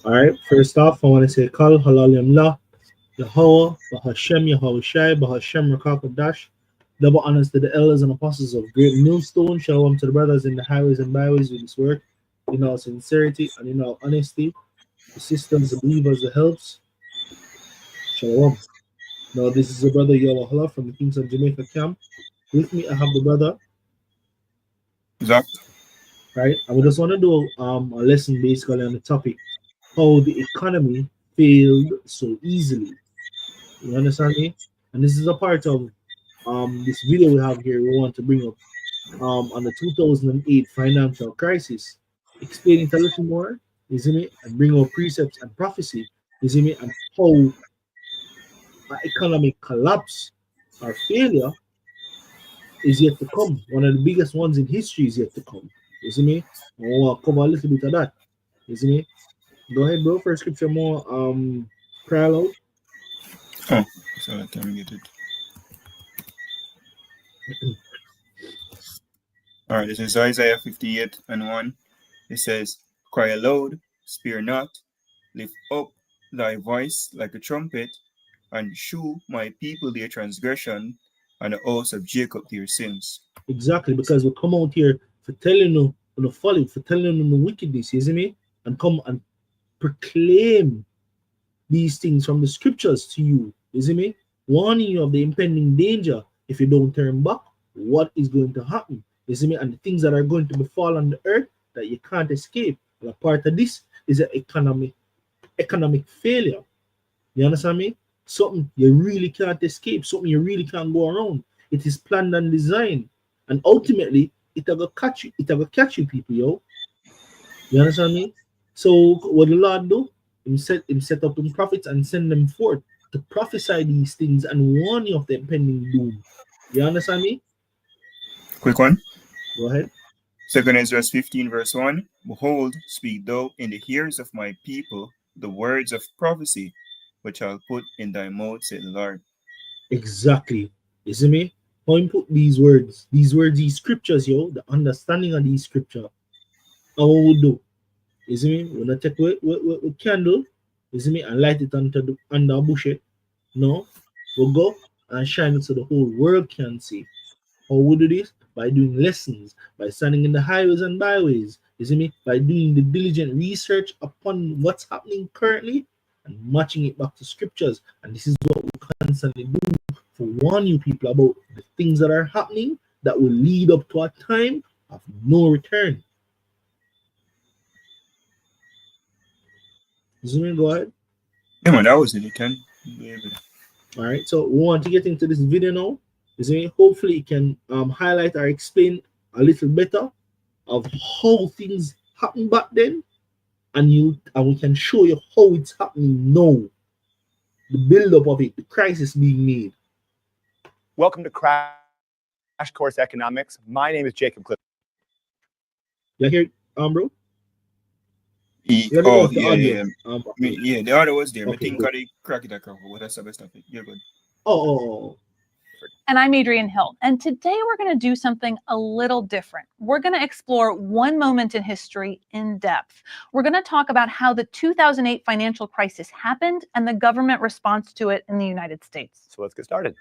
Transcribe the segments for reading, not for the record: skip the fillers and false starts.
All right. First off, I want to say Kal Halal Yamla, Yahweh, Bahashem, Yahweh Shai, Bahashem Rakakadash. Double honors to the elders and apostles of Great Millstone. Shalom to the brothers in the highways and byways with this work, in all sincerity and in all honesty. The sisters, the believers, the helps. Shalom. Now, this is the brother Yahweh from the Kings of Jamaica camp. With me, I have the brother. Zach. Right. And we just want to do a lesson basically on the topic how the economy failed so easily. You understand me? And this is a part of this video we have here. We want to bring up on the 2008 financial crisis, explain it a little more, isn't it? And bring up precepts and prophecy, isn't it? And how economic collapse or failure is yet to come. One of the biggest ones in history is yet to come. You see me? I want to cover a little bit of that. You see me? Go ahead, bro. First scripture more cry aloud. Oh, so I can get it. All right, this is Isaiah 58:1. It says, "Cry aloud, spare not, lift up thy voice like a trumpet, and shew my people their transgression, and the house of Jacob their sins." Exactly, because we come out here for telling you the folly, for telling you the wickedness, you see me? And come and proclaim these things from the scriptures to you, you see me? Warning you of the impending danger if you don't turn back, what is going to happen, you see me? And the things that are going to befall on the earth that you can't escape. And a part of this is an economic failure. You understand me? Something you really can't escape, something you really can't go around. It is planned and designed. And ultimately, it'll catch you, people, yo. You understand me? So what the Lord do? Him set up them prophets and send them forth to prophesy these things and warn you of the impending doom. You understand me? Quick one. Go ahead. 2 Ezra 15:1. Behold, speak thou in the ears of my people the words of prophecy, which I'll put in thy mouth, said the Lord. Exactly. You see me? How him put these scriptures, yo, the understanding of these scripture. How we do. You see me? We're not take with candle, you see me, and light it under a bush. No, we'll go and shine it so the whole world can see. How we do this? By doing lessons, by standing in the highways and byways, you see me, by doing the diligent research upon what's happening currently and matching it back to scriptures. And this is what we constantly do to warn you people about the things that are happening that will lead up to a time of no return. Zoom in, go ahead. Yeah, man, that was it. You can. All right, so we want to get into this video now. Hopefully it can highlight or explain a little better of how things happened back then, and we can show you how it's happening now. The build-up of it, the crisis being made. Welcome to Crash Course Economics. My name is Jacob Cliff. You hear, bro? Yeah, the order was there. Okay, I think I crack it across. What that's the stuff. You're good. Oh. And I'm Adrienne Hill. And today we're going to do something a little different. We're going to explore one moment in history in depth. We're going to talk about how the 2008 financial crisis happened and the government response to it in the United States. So let's get started.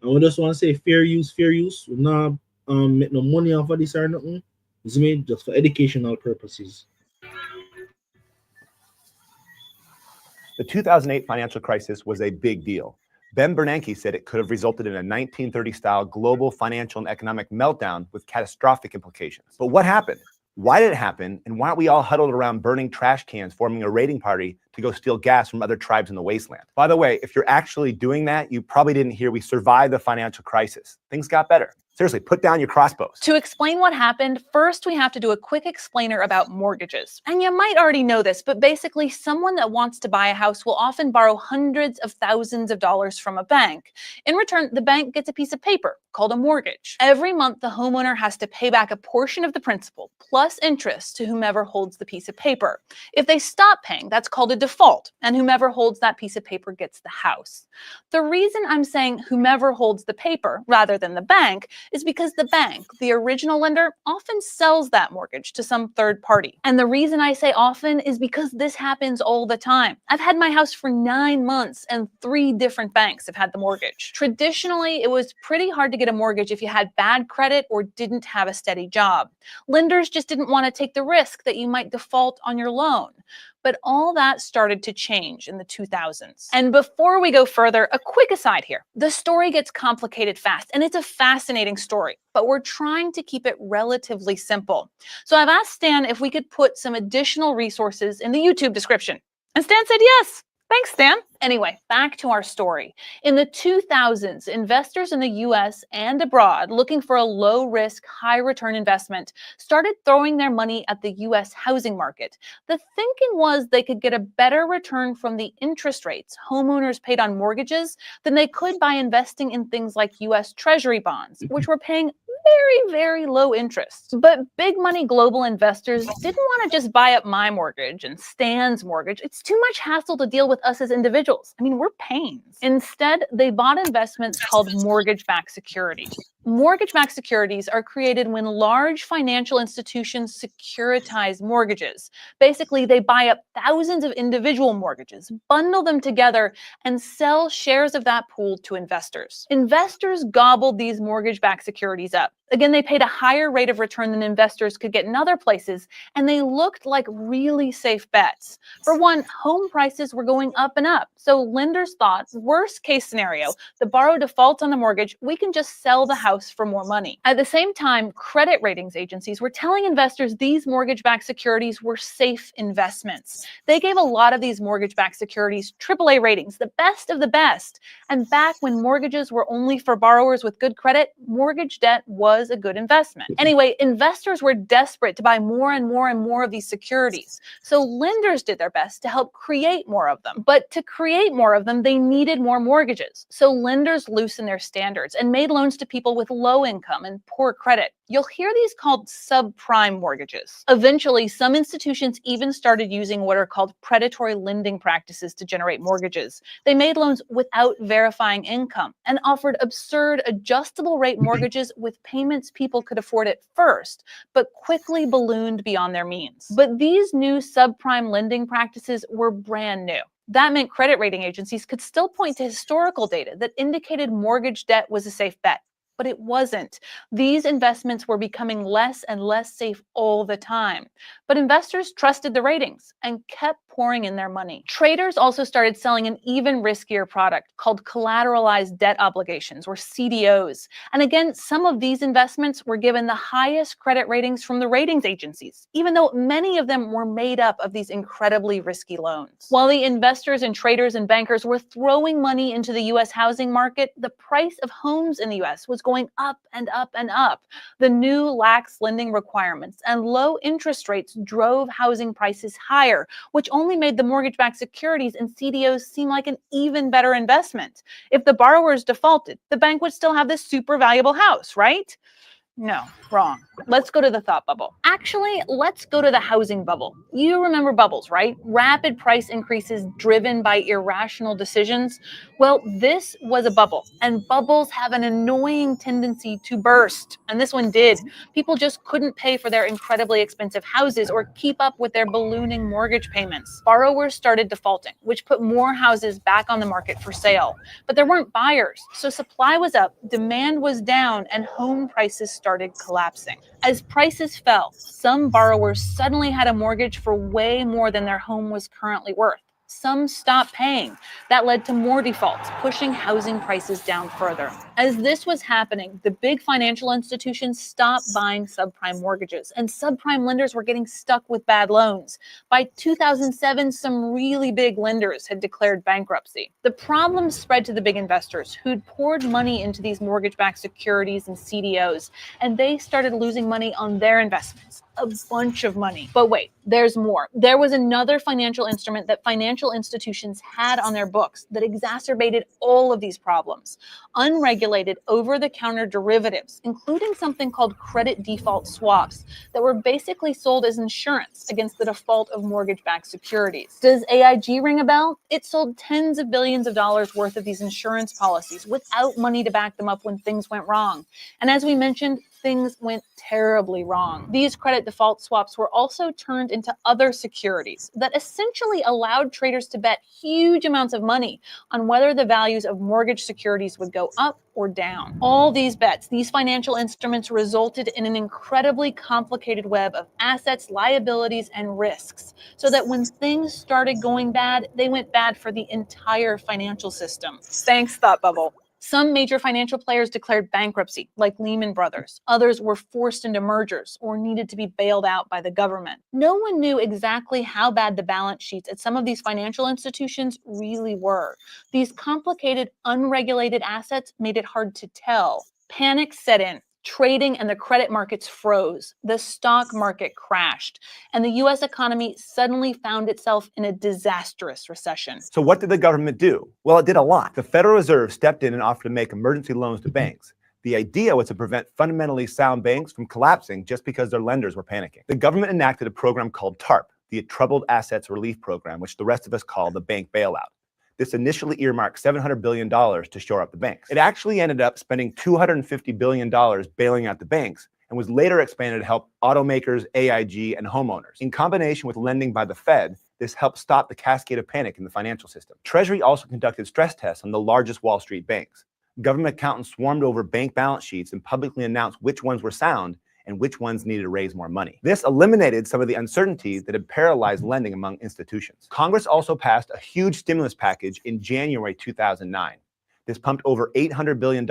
I just want to say fair use. We're not make no money off of this or nothing. It's made just for educational purposes. The 2008 financial crisis was a big deal. Ben Bernanke said it could have resulted in a 1930-style global financial and economic meltdown with catastrophic implications. But what happened? Why did it happen? And why aren't we all huddled around burning trash cans, forming a raiding party to go steal gas from other tribes in the wasteland? By the way, if you're actually doing that, you probably didn't hear we survived the financial crisis. Things got better. Seriously, put down your crossbows. To explain what happened, first we have to do a quick explainer about mortgages. And you might already know this, but basically someone that wants to buy a house will often borrow hundreds of thousands of dollars from a bank. In return, the bank gets a piece of paper called a mortgage. Every month, the homeowner has to pay back a portion of the principal plus interest to whomever holds the piece of paper. If they stop paying, that's called a default, and whomever holds that piece of paper gets the house. The reason I'm saying whomever holds the paper rather than the bank is because the bank, the original lender, often sells that mortgage to some third party. And the reason I say often is because this happens all the time. I've had my house for 9 months and 3 different banks have had the mortgage. Traditionally, it was pretty hard to get a mortgage if you had bad credit or didn't have a steady job. Lenders just didn't want to take the risk that you might default on your loan. But all that started to change in the 2000s. And before we go further, a quick aside here. The story gets complicated fast, and it's a fascinating story, but we're trying to keep it relatively simple. So I've asked Stan if we could put some additional resources in the YouTube description. And Stan said yes. Thanks, Stan. Anyway, back to our story. In the 2000s, investors in the US and abroad looking for a low-risk, high-return investment started throwing their money at the US housing market. The thinking was they could get a better return from the interest rates homeowners paid on mortgages than they could by investing in things like US Treasury bonds, which were paying very, very low interest. But big money global investors didn't want to just buy up my mortgage and Stan's mortgage. It's too much hassle to deal with us as individuals. I mean, we're pains. Instead, they bought investments called mortgage-backed securities. Mortgage-backed securities are created when large financial institutions securitize mortgages. Basically, they buy up thousands of individual mortgages, bundle them together, and sell shares of that pool to investors. Investors gobbled these mortgage-backed securities up. Again, they paid a higher rate of return than investors could get in other places, and they looked like really safe bets. For one, home prices were going up and up, so lenders thought, worst case scenario, the borrower defaults on the mortgage, we can just sell the house for more money. At the same time, credit ratings agencies were telling investors these mortgage-backed securities were safe investments. They gave a lot of these mortgage-backed securities AAA ratings, the best of the best. And back when mortgages were only for borrowers with good credit, mortgage debt was a good investment. Anyway, investors were desperate to buy more and more and more of these securities. So lenders did their best to help create more of them. But to create more of them, they needed more mortgages. So lenders loosened their standards and made loans to people with low income and poor credit. You'll hear these called subprime mortgages. Eventually, some institutions even started using what are called predatory lending practices to generate mortgages. They made loans without verifying income and offered absurd adjustable rate mortgages with payments people could afford at first, but quickly ballooned beyond their means. But these new subprime lending practices were brand new. That meant credit rating agencies could still point to historical data that indicated mortgage debt was a safe bet. But it wasn't. These investments were becoming less and less safe all the time. But investors trusted the ratings and kept pouring in their money. Traders also started selling an even riskier product called collateralized debt obligations, or CDOs. And again, some of these investments were given the highest credit ratings from the ratings agencies, even though many of them were made up of these incredibly risky loans. While the investors and traders and bankers were throwing money into the US housing market, the price of homes in the US was going up and up and up. The new lax lending requirements and low interest rates drove housing prices higher, which only made the mortgage-backed securities and CDOs seem like an even better investment. If the borrowers defaulted, the bank would still have this super valuable house, right? No, wrong. Let's go to the thought bubble. Actually, let's go to the housing bubble. You remember bubbles, right? Rapid price increases driven by irrational decisions. Well, this was a bubble, and bubbles have an annoying tendency to burst. And this one did. People just couldn't pay for their incredibly expensive houses or keep up with their ballooning mortgage payments. Borrowers started defaulting, which put more houses back on the market for sale. But there weren't buyers, so supply was up, demand was down, and home prices started collapsing. As prices fell, some borrowers suddenly had a mortgage for way more than their home was currently worth. Some stopped paying. That led to more defaults, pushing housing prices down further. As this was happening, the big financial institutions stopped buying subprime mortgages, and subprime lenders were getting stuck with bad loans. By 2007, some really big lenders had declared bankruptcy. The problem spread to the big investors who'd poured money into these mortgage-backed securities and CDOs, and they started losing money on their investments. a bunch of money. But wait, there's more. There was another financial instrument that financial institutions had on their books that exacerbated all of these problems. Unregulated over-the-counter derivatives, including something called credit default swaps that were basically sold as insurance against the default of mortgage-backed securities. Does AIG ring a bell? It sold tens of billions of dollars worth of these insurance policies without money to back them up when things went wrong. And as we mentioned, things went terribly wrong. These credit default swaps were also turned into other securities that essentially allowed traders to bet huge amounts of money on whether the values of mortgage securities would go up or down. All these bets, these financial instruments resulted in an incredibly complicated web of assets, liabilities, and risks, so that when things started going bad, they went bad for the entire financial system. Thanks, Thought Bubble. Some major financial players declared bankruptcy, like Lehman Brothers. Others were forced into mergers or needed to be bailed out by the government. No one knew exactly how bad the balance sheets at some of these financial institutions really were. These complicated, unregulated assets made it hard to tell. Panic set in. Trading and the credit markets froze, the stock market crashed, and the US economy suddenly found itself in a disastrous recession. So what did the government do? Well, it did a lot. The Federal Reserve stepped in and offered to make emergency loans to banks. The idea was to prevent fundamentally sound banks from collapsing just because their lenders were panicking. The government enacted a program called TARP, the Troubled Assets Relief Program, which the rest of us call the bank bailout. This initially earmarked $700 billion to shore up the banks. It actually ended up spending $250 billion bailing out the banks and was later expanded to help automakers, AIG, and homeowners. In combination with lending by the Fed, this helped stop the cascade of panic in the financial system. Treasury also conducted stress tests on the largest Wall Street banks. Government accountants swarmed over bank balance sheets and publicly announced which ones were sound and which ones needed to raise more money. This eliminated some of the uncertainty that had paralyzed lending among institutions. Congress also passed a huge stimulus package in January 2009. This pumped over $800 billion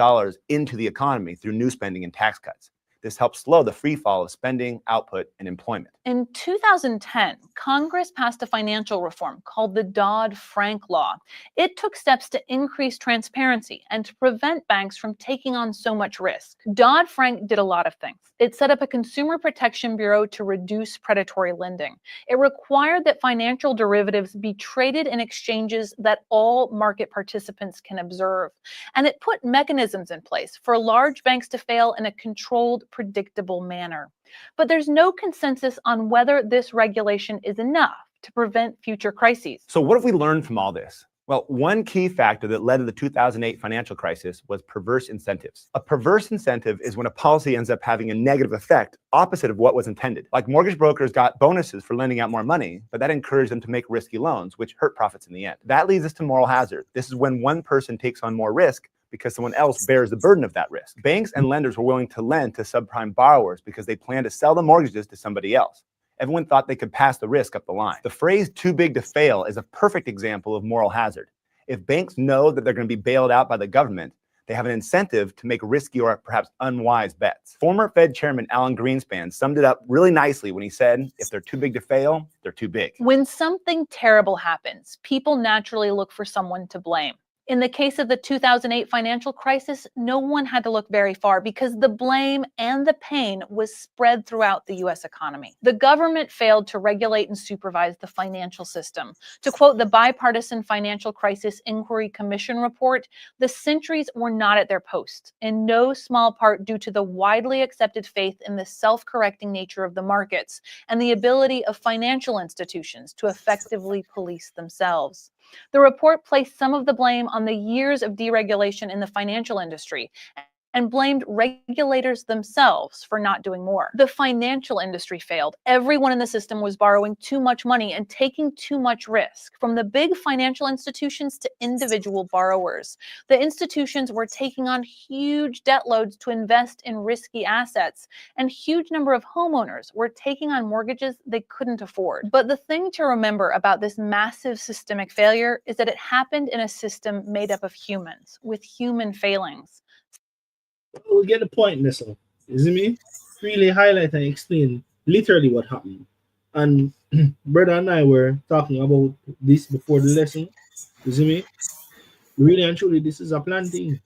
into the economy through new spending and tax cuts. This helped slow the free fall of spending, output, and employment. In 2010, Congress passed a financial reform called the Dodd-Frank Law. It took steps to increase transparency and to prevent banks from taking on so much risk. Dodd-Frank did a lot of things. It set up a Consumer Protection Bureau to reduce predatory lending. It required that financial derivatives be traded in exchanges that all market participants can observe. And it put mechanisms in place for large banks to fail in a controlled, predictable manner. But there's no consensus on whether this regulation is enough to prevent future crises. So what have we learned from all this? Well, one key factor that led to the 2008 financial crisis was perverse incentives. A perverse incentive is when a policy ends up having a negative effect opposite of what was intended. Like mortgage brokers got bonuses for lending out more money, but that encouraged them to make risky loans, which hurt profits in the end. That leads us to moral hazard. This is when one person takes on more risk because someone else bears the burden of that risk. Banks and lenders were willing to lend to subprime borrowers because they planned to sell the mortgages to somebody else. Everyone thought they could pass the risk up the line. The phrase "too big to fail" is a perfect example of moral hazard. If banks know that they're going to be bailed out by the government, they have an incentive to make risky or perhaps unwise bets. Former Fed Chairman Alan Greenspan summed it up really nicely when he said, if they're too big to fail, they're too big. When something terrible happens, people naturally look for someone to blame. In the case of the 2008 financial crisis, no one had to look very far because the blame and the pain was spread throughout the US economy. The government failed to regulate and supervise the financial system. To quote the Bipartisan Financial Crisis Inquiry Commission report, the sentries were not at their post, in no small part due to the widely accepted faith in the self-correcting nature of the markets and the ability of financial institutions to effectively police themselves. The report placed some of the blame on the years of deregulation in the financial industry and blamed regulators themselves for not doing more. The financial industry failed. Everyone in the system was borrowing too much money and taking too much risk, from the big financial institutions to individual borrowers. The institutions were taking on huge debt loads to invest in risky assets, and huge number of homeowners were taking on mortgages they couldn't afford. But the thing to remember about this massive systemic failure is that it happened in a system made up of humans, with human failings. We get the point, Nessa. Isn't me? Really highlight and explain literally what happened. And brother and I were talking about this before the lesson. Isn't me? Really and truly, this is a plan thing.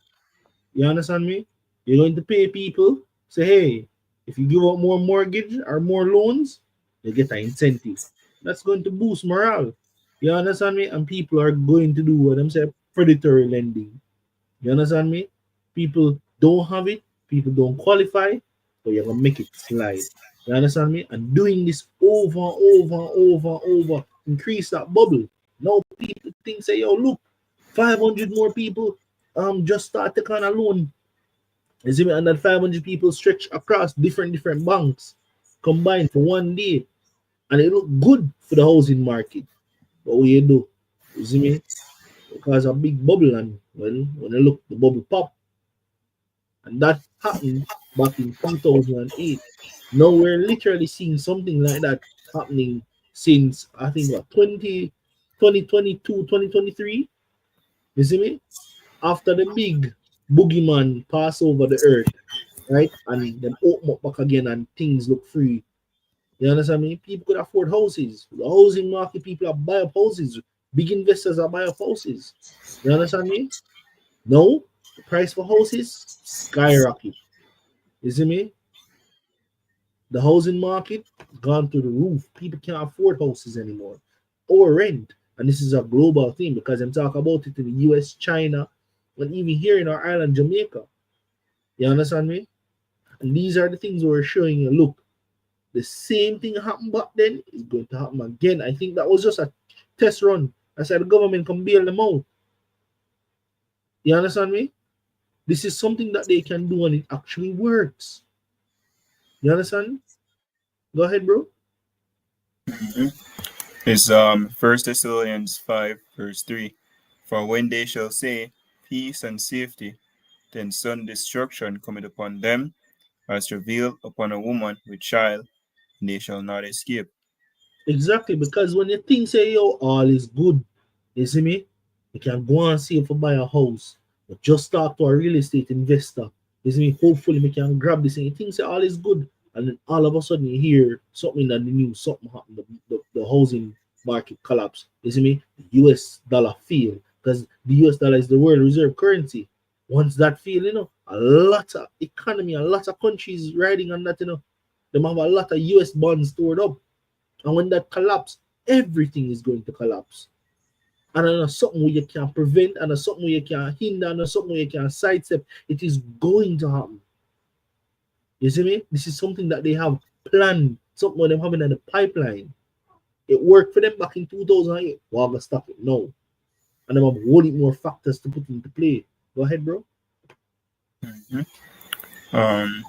You understand me? You're going to pay people. Say, hey, If you give out more mortgage or more loans, you get an incentive. That's going to boost morale. You understand me? And people are going to do what I'm saying, predatory lending. You understand me? People don't have it, people don't qualify, but you're gonna make it slide. You understand me? And doing this over, increase that bubble. Now people think, say, yo, look, 500 more people just start to kind of loan. You see me? And that 500 people stretch across different banks combined for one day. And it look good for the housing market. But what you do? You see me? Because a big bubble, and when you look, the bubble pop. And that happened back in 2008. Now we're literally seeing something like that happening since, I think, what, 2022, 2023. You see me? After the big boogeyman pass over the earth, right? And then open up back again and things look free. You understand me? People could afford houses. The housing market, people are buying up houses. Big investors are buying up houses. You understand me? No, the price for houses skyrocket. You see me? The housing market gone through the roof. People can't afford houses anymore or rent. And this is a global thing because I'm talking about it in the US, China, and even here in our island, Jamaica. You understand me? And these are the things we're showing you. Look, the same thing happened back then is going to happen again. I think that was just a test run. I said the government can bail them out. You understand me? This is something that they can do and it actually works. You understand? Go ahead, bro. It's 1 Thessalonians 5, verse 3. For when they shall say, peace and safety, then sudden destruction cometh upon them, as travail upon a woman with child, and they shall not escape. Exactly, because when you think say yo, all is good, you see me? You can go and see if you buy a house, but just talk to a real estate investor. You see me? Hopefully, we can grab this and you think say all is good, and then all of a sudden you hear something in the news, something happened, the housing market collapse. You see me? The US dollar fell because the US dollar is the world reserve currency. Once that fell, a lot of economy, a lot of countries riding on that, They have a lot of US bonds stored up. And when that collapse, everything is going to collapse. And it's something where you can prevent, and it's something where you can hinder, and it's something where you can sidestep. It is going to happen. You see me? This is something that they have planned, something where they're having in the pipeline. It worked for them back in 2008. We're going to stop it now. And they have a whole lot more factors to put into play. Go ahead, bro. I'm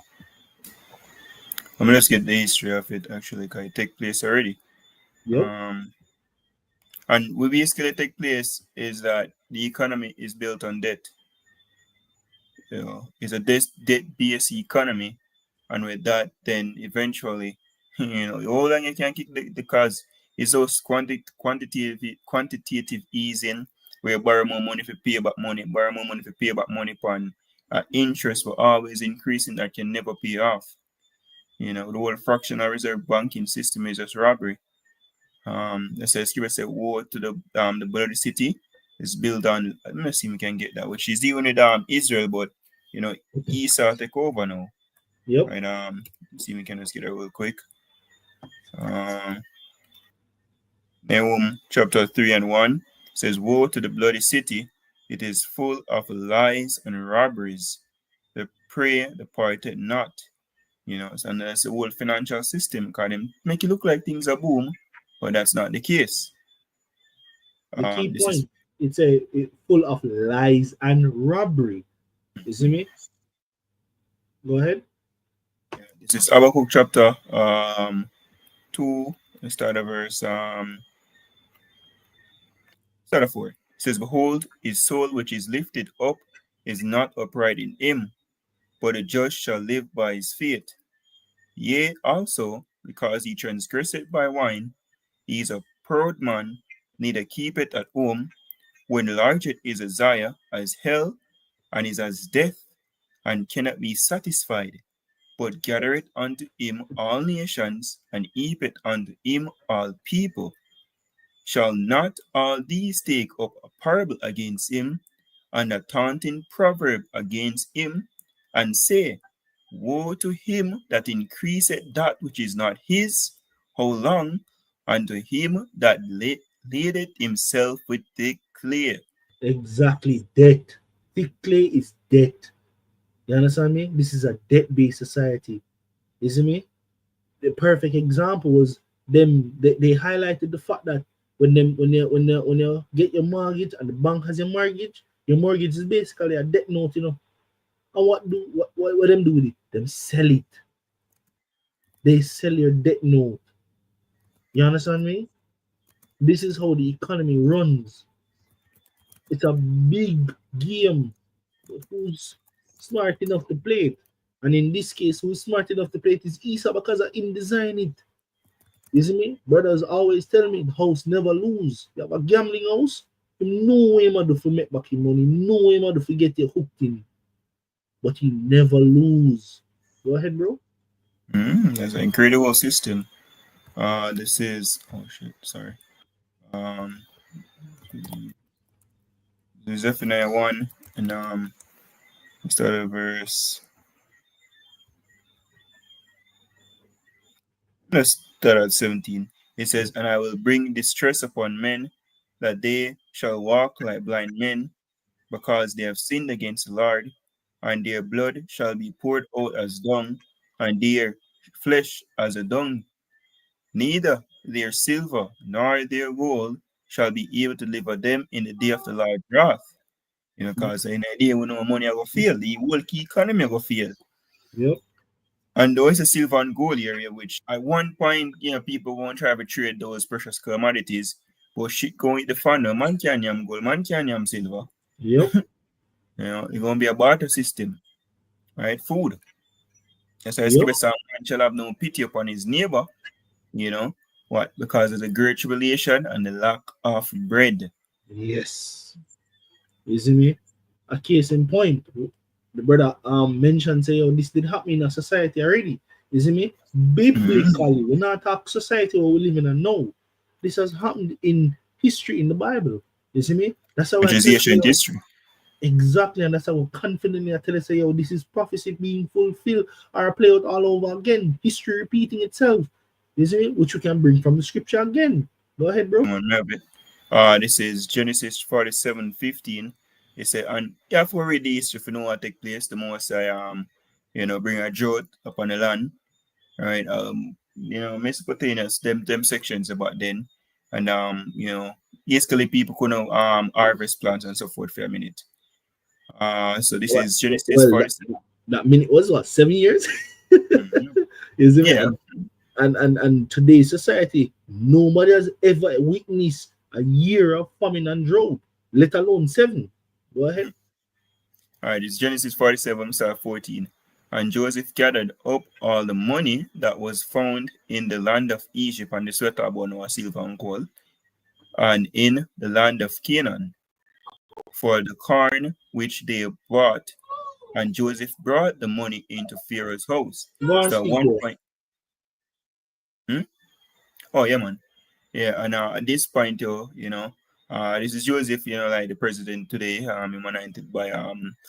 gonna just get the history of it actually, because it take place already. Yep. And what basically take place is that the economy is built on debt. It's a debt-based economy, and with that, then eventually, the older you can kick the cause is those quantitative easing, where you borrow more money for pay back money, upon interest will always increasing that can never pay off. The whole fractional reserve banking system is just robbery. It says Scripture say war to the bloody city is built on. Let me see if we can get that, which is even with Israel, but Esau take over now. Yep. Right. See if we can just get it real quick. Nahum chapter 3:1 says, woe to the bloody city, it is full of lies and robberies. The prey departed not. And that's the whole financial system, because them make it look like things are boom, but that's not the case. The key point, it's full of lies and robbery. You see me? Go ahead. This is Habakkuk chapter 2. Let's start at verse start at 4. It says, behold, his soul which is lifted up is not upright in him, but the just shall live by his faith. Yea, also, because he transgresseth by wine, he is a proud man, neither keepeth at home. When enlarged is desire as hell, and is as death, and cannot be satisfied, but gathereth unto him all nations, and heapeth unto him all people. Shall not all these take up a parable against him, and a taunting proverb against him, and say, Woe to him that increaseth that which is not his, how long? And to him that ladeth himself with thick clay. Exactly, debt. Thick clay is debt. You understand me? This is a debt-based society. You see me? The perfect example was them. They highlighted the fact that when you get your mortgage and the bank has your mortgage is basically a debt note, you know. And what them do with it? Them sell it. They sell your debt note. You understand me? This is how the economy runs. It's a big game. Who's smart enough to play it? And in this case, who's smart enough to play it is Isa because of him design it. You see me? Brothers always tell me the house never lose. You have a gambling house, you know him how to make back your money, know him how to get you hooked in. But he never lose. Go ahead, bro. That's an incredible system. This is sorry. There's Zephaniah 1 and we start at verse. Let's start at 17. It says, "And I will bring distress upon men, that they shall walk like blind men, because they have sinned against the Lord, and their blood shall be poured out as dung, and their flesh as a dung. Neither their silver nor their gold shall be able to deliver them in the day of the Lord's wrath." You know, because in the day when no money I go fail, the whole key economy go fail. Yep. And there is a silver and gold area, which at one point, you know, people won't try to trade those precious commodities, but shit going the fun. Man can yam gold, man can yam silver. Yep. You know, it's gonna be a barter system, right? Food. That's why Yep. man shall have no pity upon his neighbor, you know. What? Because of the great tribulation and the lack of bread. Yes. You see me? A case in point. The brother mentioned say, oh, this did happen in a society already. You see me? Biblically, we're not talking society where we live in and now. This has happened in history in the Bible. You see me? That's how Which is ancient history. Exactly, and that's how confidently I tell you, say, yo, this is prophecy being fulfilled or play out all over again. History repeating itself. You see me? Which you can bring from the scripture again. Go ahead, bro. This is Genesis 47:15. It said, and you have to read the history if you know what take place. The most bring a drought upon the land, right? Mesopotamians, them sections about then, and basically people couldn't harvest plants and so forth for a minute. So this is Genesis 47. That minute was what, 7 years? Is it? Yeah. And today's society, nobody has ever witnessed a year of famine and drought, let alone 7. Go ahead. All right, it's Genesis 47, start 14. And Joseph gathered up all the money that was found in the land of Egypt, and the sweater about silver and gold, and in the land of Canaan, for the corn which they bought. And Joseph brought the money into Pharaoh's house. So at one point, oh yeah, man, yeah. And at this point, this is Joseph, like the president today, anointed by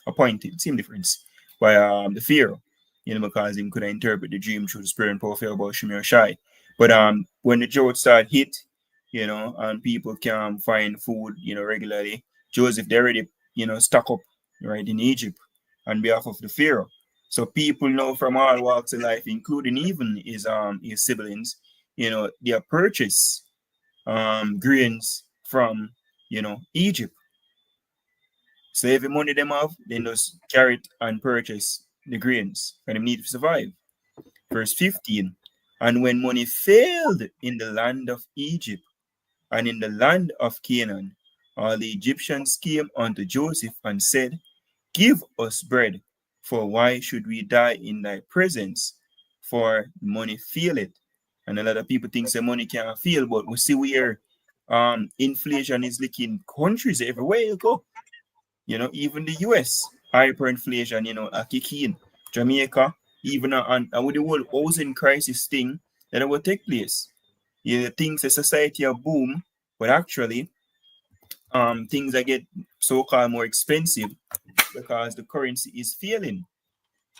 appointed, same difference, by the Pharaoh, because he could interpret the dream through the spirit and power of about Shemir Shai. But when the drought started hit, and people can find food, regularly, Joseph they already, stock up right in Egypt on behalf of the Pharaoh. So people know from all walks of life, including even his siblings, they are purchased grains from Egypt. So every money them have, they just carry it and purchase the grains and they need to survive. Verse 15. And when money failed in the land of Egypt and in the land of Canaan, all the Egyptians came unto Joseph and said, Give us bread, for why should we die in thy presence? For money faileth. And a lot of people think that money can't fail, but we see where inflation is licking countries everywhere you go. Even the US, hyperinflation, a kick in. Jamaica, even with the whole housing crisis thing, that will take place. You think the society a boom, but actually, things that get so-called more expensive because the currency is failing.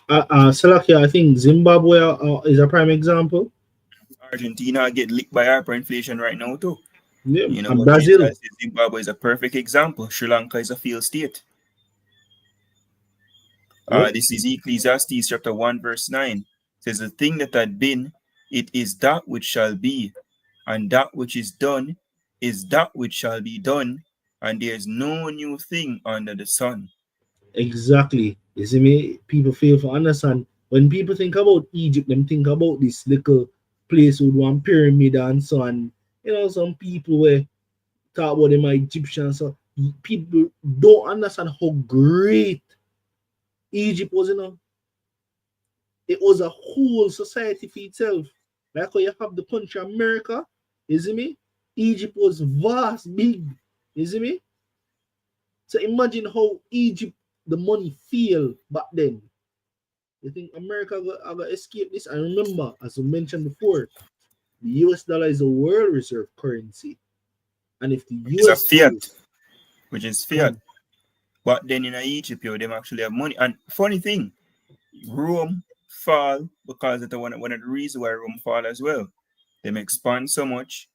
Salakia, I think Zimbabwe is a prime example. Argentina get licked by hyperinflation right now too. Yeah, You know, and but Brazil. Zimbabwe is a perfect example. Sri Lanka is a failed state. Yep. This is Ecclesiastes chapter 1, verse 9. It says, the thing that had been, it is that which shall be, and that which is done is that which shall be done, and there is no new thing under the sun. Exactly. You see me? People fail to understand. When people think about Egypt, them think about this little place with one pyramid and so on. You know, some people were talk about them are Egyptians. So people don't understand how great Egypt was, you know. It was a whole society for itself. Like how you have the country America, you see me? Egypt was vast, big, you see me? So imagine how Egypt, the money feel back then. You think America got escape this? And remember, as I mentioned before, the US dollar is a world reserve currency. And if the It's a US fiat, which is fiat. Mm. But then in Egypt, them actually have money. And funny thing, Rome fall because that's one of the reasons why Rome fall as well. Them expand so much.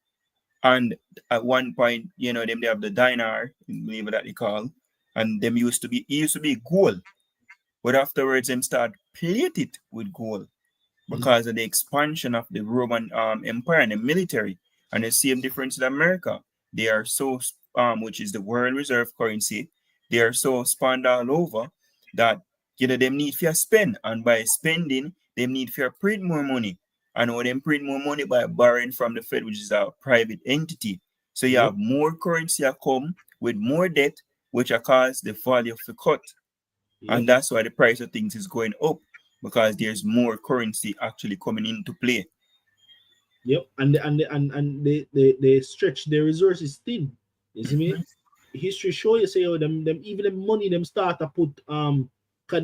And at one point, you know, they have the dinar, believe that they call, and them it used to be gold. But afterwards, them start plate it with gold because of the expansion of the Roman Empire and the military. And the same difference in America. They are so, which is the world reserve currency, they are so spanned all over that, you know, them need to spend. And by spending, they need to print more money. And when them print more money by borrowing from the Fed, which is a private entity. So you have more currency come with more debt, which are cause the value of the cut. And that's why the price of things is going up, because there's more currency actually coming into play. Yep, and they stretch their resources thin. You see me? History show you say them even the money them start to put cause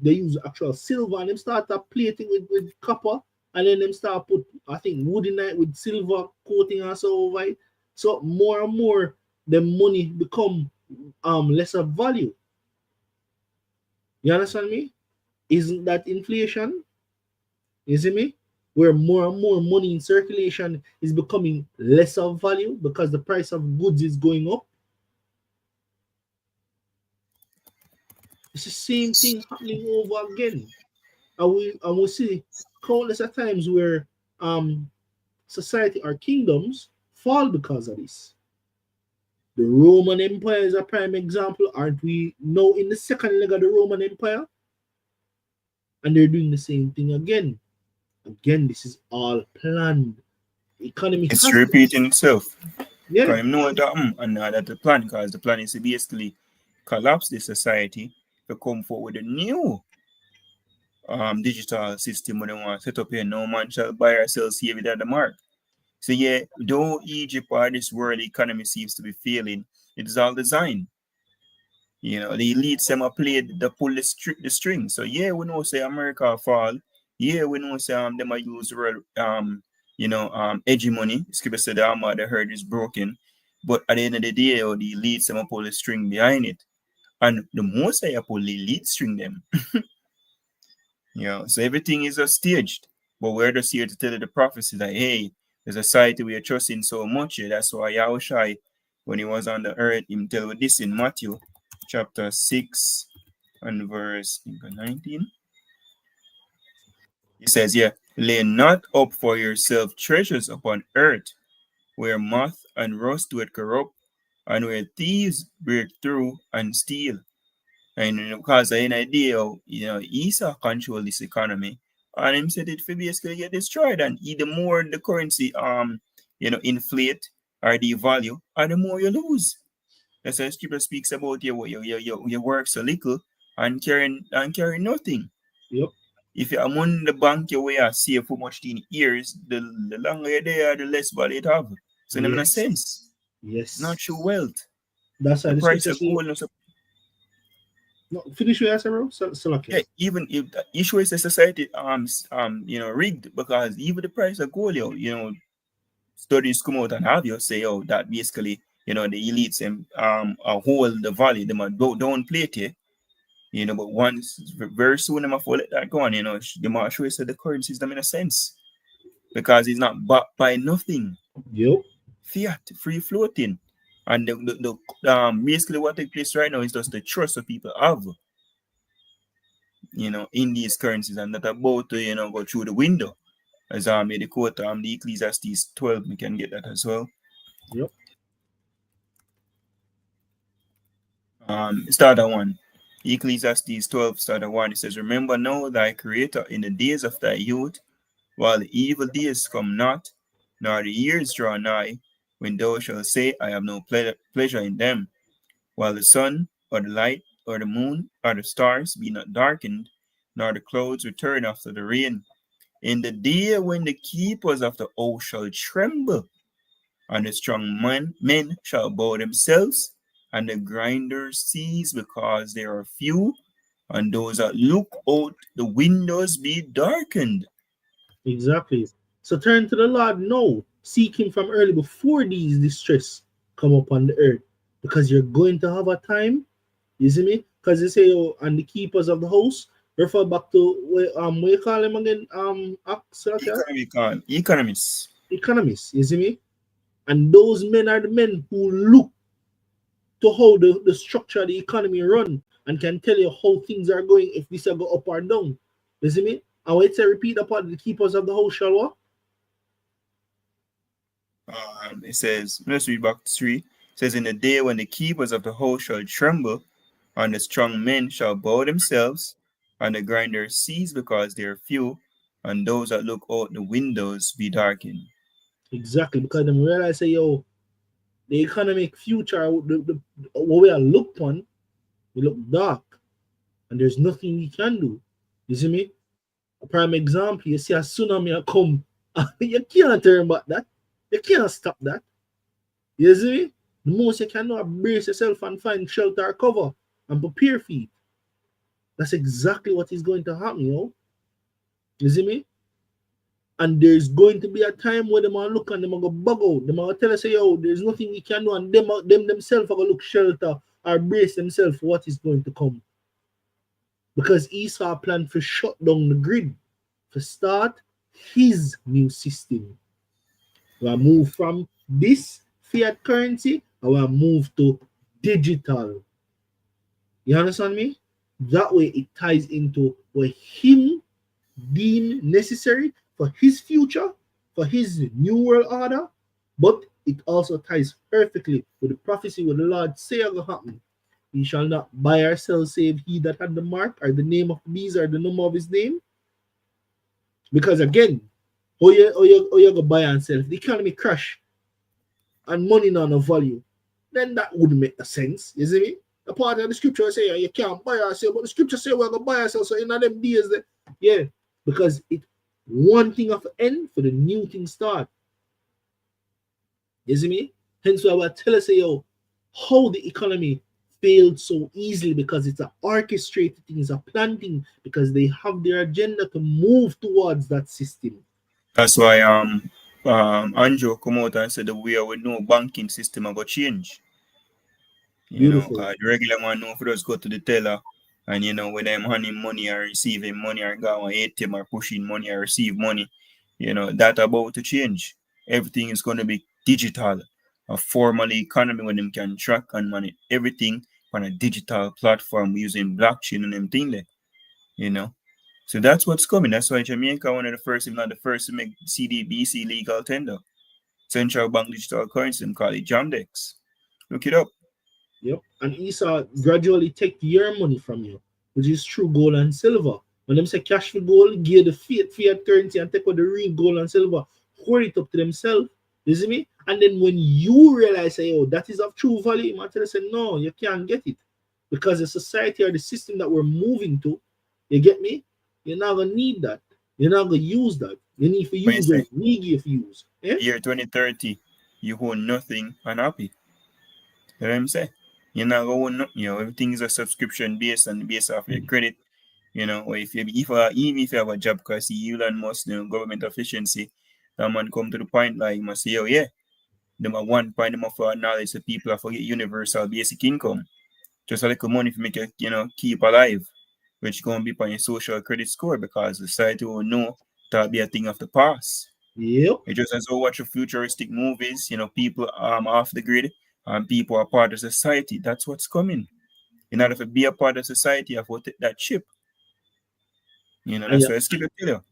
they use actual silver and them start to plating with copper and then them start put I think wood in it with silver coating and so over it. So more and more the money become lesser value. You understand me? Isn't that inflation? You see me? Where more and more money in circulation is becoming less of value because the price of goods is going up. It's the same thing happening over again. And we see countless of times where society or kingdoms fall because of this. The Roman Empire is a prime example. Aren't we now in the second leg of the Roman Empire? And they're doing the same thing again. Again, this is all planned. Economy it's repeating itself. Yeah. Because you know that, and that's the plan, because the plan is to basically collapse the society to come forward with a new digital system when they want to set up here. No man shall buy or sell here without the mark. So yeah, though Egypt or this world economy seems to be failing, it is all designed. You know, the elites them played the pull the string. So yeah, we know say America fall. Yeah, we know say them a use world hegemony. Skipper said the armor the herd is broken. But at the end of the day, the elites them pull the string behind it. And the most I pull the elite string them. So everything is staged. But we're just here to tell you the prophecy that hey, the society we are trusting so much here. That's why Yahushua, when he was on the earth, him tell with this in Matthew chapter 6 and verse 19. He says, yeah, lay not up for yourself treasures upon earth, where moth and rust do corrupt, and where thieves break through and steal. And because of an idea of, Esau control this economy, and him said it for basically get destroyed. And the more the currency inflate or devalue, and the more you lose. That's why Scripture speaks about you work so little and carrying nothing. Yep. If you're among the bank your way save for much in years, the longer you're there, the less value it have. So it makes sense. Yes. Not true wealth. That's the price of gold. No, finish your answer, bro. So okay. Yeah, even if the issue is the society rigged, because even the price of gold, studies come out and have you say, that basically, the elites hold the value, they don't play it, You know, but once very soon I'm gonna let that go on, you know, the might show us that the currencies them in a sense. Because it's not backed by nothing. Yep. Fiat, free floating. And basically what takes place right now is just the trust that people have, you know, in these currencies and that about to, you know, go through the window. As made the quote, the Ecclesiastes 12, we can get that as well. Yep. Start at 1. Ecclesiastes 12, start at 1. It says, remember now thy creator in the days of thy youth, while the evil days come not, nor the years draw nigh, when thou shalt say, I have no pleasure in them, while the sun, or the light, or the moon, or the stars be not darkened, nor the clouds return after the rain. In the day when the keepers of the oath shall tremble, and the strong men shall bow themselves, and the grinders cease because they are few, and those that look out the windows be darkened. Exactly. So turn to the Lord now. Seek him from early before these distress come upon the earth. Because you're going to have a time. You see me? Because they say, oh, and the keepers of the house refer back to what you call them again? Economists. Economists, you see me? And those men are the men who look to how the structure of the economy run and can tell you how things are going if this will go up or down. You see me? And when it's a repeat upon the keepers of the house shall what? It says, let's read back to 3. It says, in the day when the keepers of the house shall tremble, and the strong men shall bow themselves, and the grinders cease because they are few, and those that look out the windows be darkened. Exactly, because them realize say, yo, the economic future, what we are looked on, we look dark, and there's nothing we can do. You see me? A prime example, you see a tsunami come, you can't turn back that. You can't stop that. You see me? The most you can do is brace yourself and find shelter or cover and prepare for it. That's exactly what is going to happen, you know. You see me? And there's going to be a time where them are look and them are going to bug out. Them are going to tell us, yo, there's nothing we can do, and them themselves are going to look shelter or brace themselves for what is going to come. Because Esau planned to shut down the grid, to start his new system. We move from this fiat currency, and we move to digital. You understand me? That way it ties into what him deem necessary for his future, for his new world order, but it also ties perfectly with the prophecy what the Lord say will happen. He shall not buy or sell save he that had the mark or the name of the beast or the number of his name. Because again, how you go buy and sell? If the economy crash and money not no value, then that wouldn't make sense. You see me? The part of the scripture say you can't buy or sell, but the scripture say we're gonna buy or sell. So in them days, yeah, because it one thing of end for the new thing start. You see me? Hence why I will tell us how the economy failed so easily, because it's an orchestrated thing, it's a planting, because they have their agenda to move towards that system. That's why Andrew come out and said the way with no banking system are going to change. Beautiful. The regular man know if you just go to the teller and when I'm handing money or receiving money or go on ATM or pushing money or receive money, that about to change. Everything is going to be digital. A formal economy when them can track and manage everything on a digital platform using blockchain and them thing there. So that's what's coming. That's why Jamaica one of the first, if not the first, to make CDBC legal tender. Central Bank Digital Currency, call it JAMDEX. Look it up. Yep. And Esau gradually take your money from you, which is true gold and silver. When them say cash for gold, give the fiat currency and take out the real gold and silver, hold it up to themselves. You see me? And then when you realize, that is of true value, you might tell us, no, you can't get it. Because the society or the system that we're moving to, you get me? You're not going to need that. You're not going to use that. You need to use what we give use. Yeah? Year 2030, you own nothing unhappy. You know what I'm saying? You're not going to own nothing. Everything is a subscription based on the base of your credit. Or even if you have a job, because Elon Musk, government efficiency, that man come to the point like, you must say, them at one point, them have to acknowledge that people have to get universal basic income. just a little money to make you, keep alive, which going to be on your social credit score because the society will know that'll be a thing of the past. Yep. It just as well watch futuristic movies, people off the grid and people are part of society. That's what's coming. In order to be a part of society, you have to take that chip. That's what I still tell you.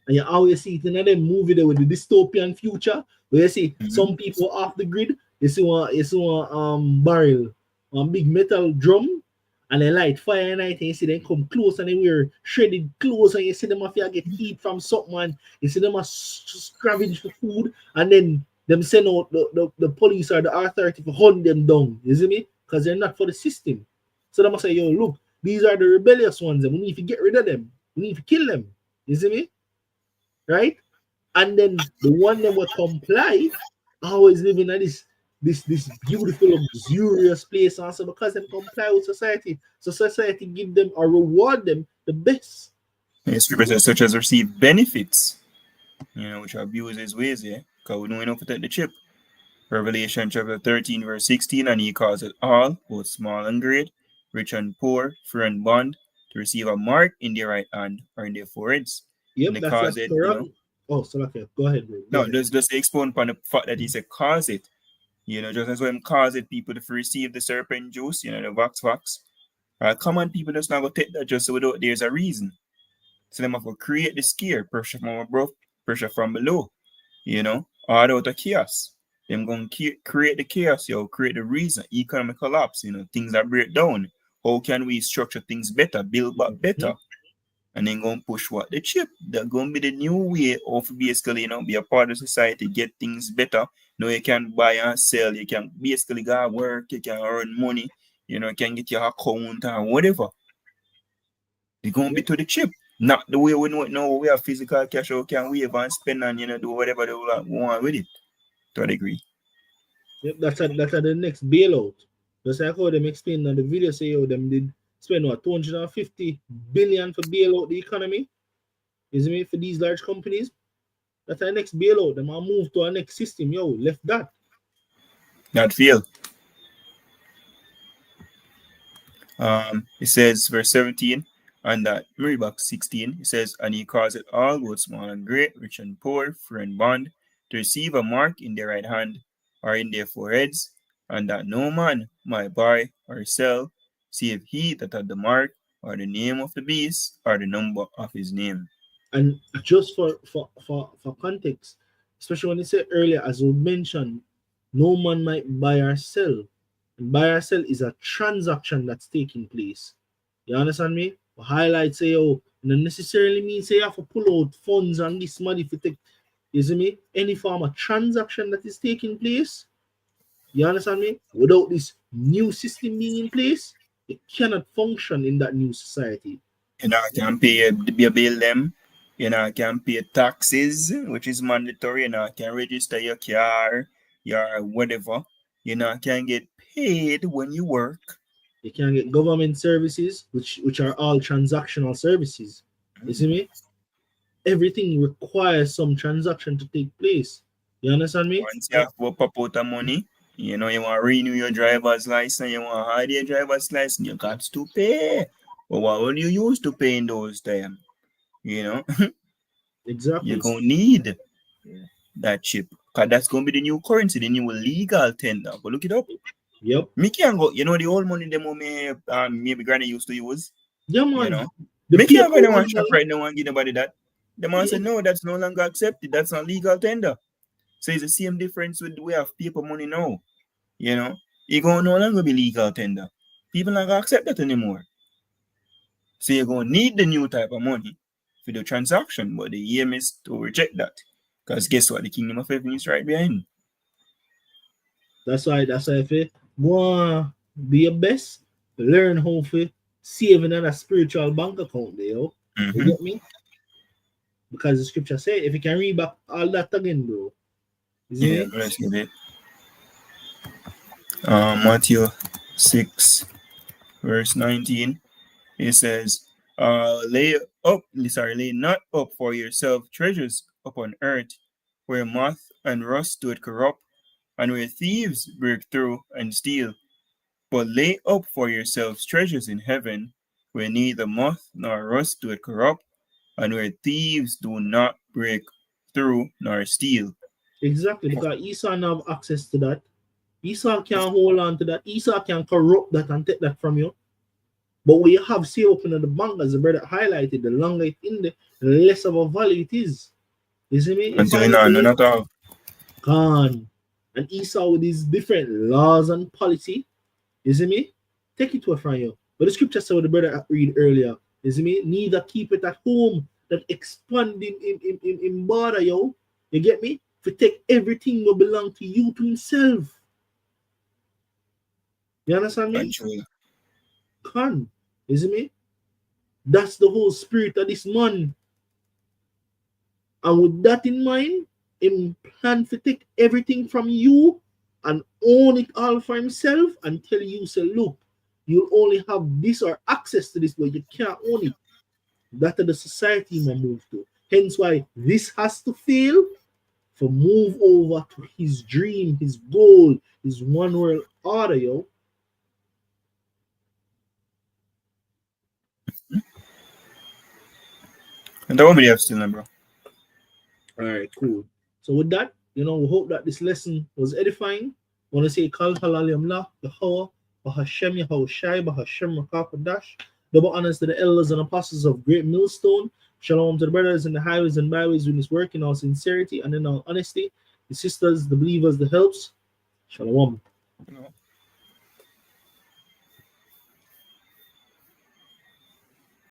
And you always see it in that movie there with the dystopian future, where you see some people off the grid, you see one barrel, one big metal drum, and they light fire night, and you see them come close and they wear shredded clothes, and you see them if you get heat from something, and you see them scavenge for food, and then them send out the police or the authority to hunt them down. You see me? Because they're not for the system. So they must say, yo, look, these are the rebellious ones, and we need to get rid of them. We need to kill them. You see me? Right? And then the one that will comply always living in this beautiful, luxurious place also because they comply with society. So society give them or reward them the best. Scriptures such as receive benefits, which abuse his ways, because we don't enough to take the chip. Revelation chapter 13, verse 16, and he calls it all, both small and great, rich and poor, free and bond, to receive a mark in their right hand or in their foreheads. Yep, that's correct. Oh, so okay, go ahead, bro. No, just expound upon the fact that he said cause it. Just as when cause it people to receive the serpent juice, the vox. Common people just not go take that just without there's a reason. So them have to create the scare, pressure from above, pressure from below, all out of chaos. Them going to create the chaos, create the reason, economic collapse, things that break down. How can we structure things better, build back better? And then go and push what? The chip. That's going to be the new way of basically, be a part of society, get things better. You can buy and sell. You can basically go work. You can earn money. You can get your account or whatever. They're going to be to the chip. Not the way we know it now. We have physical cash. We can wave and spend and, do whatever they want with it. To a degree. Yep, that's the next bailout. Just like how them explain on the video, say how them did spend what 250 billion for bailout the economy. Is it for these large companies? That's our next bailout. Them will move to our next system. Left that. Not feel. It says verse 17 and that Miribach 16. It says, and he calls it all, both small and great, rich and poor, free and bond, to receive a mark in their right hand or in their foreheads, and that no man might buy or sell, save he that had the mark or the name of the beast or the number of his name. And just for context, especially when you said earlier, as we mentioned, no man might buy or sell. And buy or sell is a transaction that's taking place. You understand me? The highlight say, it don't necessarily mean say you have to pull out funds and this money to take. You see me? Any form of transaction that is taking place, you understand me? Without this new system being in place, it cannot function in that new society. Can pay your bill them. Can pay taxes, which is mandatory. Can register your car, your whatever. Can get paid when you work. You can get government services, which are all transactional services. You see me? Everything requires some transaction to take place. You understand me? Once you have to pop out the money, you want to renew your driver's license, you want to hide your driver's license, you got to pay. But what will you use to pay in those times? Exactly. You're going to need that chip. Because that's going to be the new currency, the new legal tender. But look it up. Yep. Me can go, the old money them maybe granny used to use. Yeah, man. Me can't go to one shop right now and give nobody that. The man said, no, that's no longer accepted. That's not legal tender. So it's the same difference with the way of paper money now. It's going to no longer be legal tender. People not going to accept that anymore. So you're going to need the new type of money for the transaction. But the aim is to reject that. Because guess what? The kingdom of heaven is right behind. That's why if you want to be your best, learn how to save in a spiritual bank account there, You get me? Because the scripture say if you can read back all that again, bro. Yeah, let's get it. Matthew 6, verse 19. It says, lay not up for yourself treasures upon earth, where moth and rust do it corrupt, and where thieves break through and steal. But lay up for yourselves treasures in heaven, where neither moth nor rust do it corrupt, and where thieves do not break through nor steal. Exactly, because Esau now have access to that. Esau can hold on to that. Esau can corrupt that and take that from you. But when you have saved up in the bank, as the brother highlighted, the longer it's in there, the less of a value it is. You see me? Until now, none at all. Gone. And Esau with his different laws and policy, you see me? Take it away from you. But the scripture said what the brother read earlier, you see me? Neither keep it at home, that expanding in border, yo. You get me? To take everything will belong to you to himself. You understand me? Actually. Can. You see me? That's the whole spirit of this man. And with that in mind, him plan to take everything from you and own it all for himself and tell you, say, look, you only have this or access to this, but you can't own it. That is the society man move to. Hence why this has to fail for move over to his dream, his goal, his one world order, yo. And that won't be still, bro. All right, cool. So with that, we hope that this lesson was edifying. I want to say, Kal Halal Yamla, Yahweh, Bahashem Yahushai, Bahashem Rakapadash. Double honors to the elders and apostles of Great Millstone. Shalom to the brothers in the highways and byways doing this work in all sincerity and in all honesty. The sisters, the believers, the helps. Shalom. No.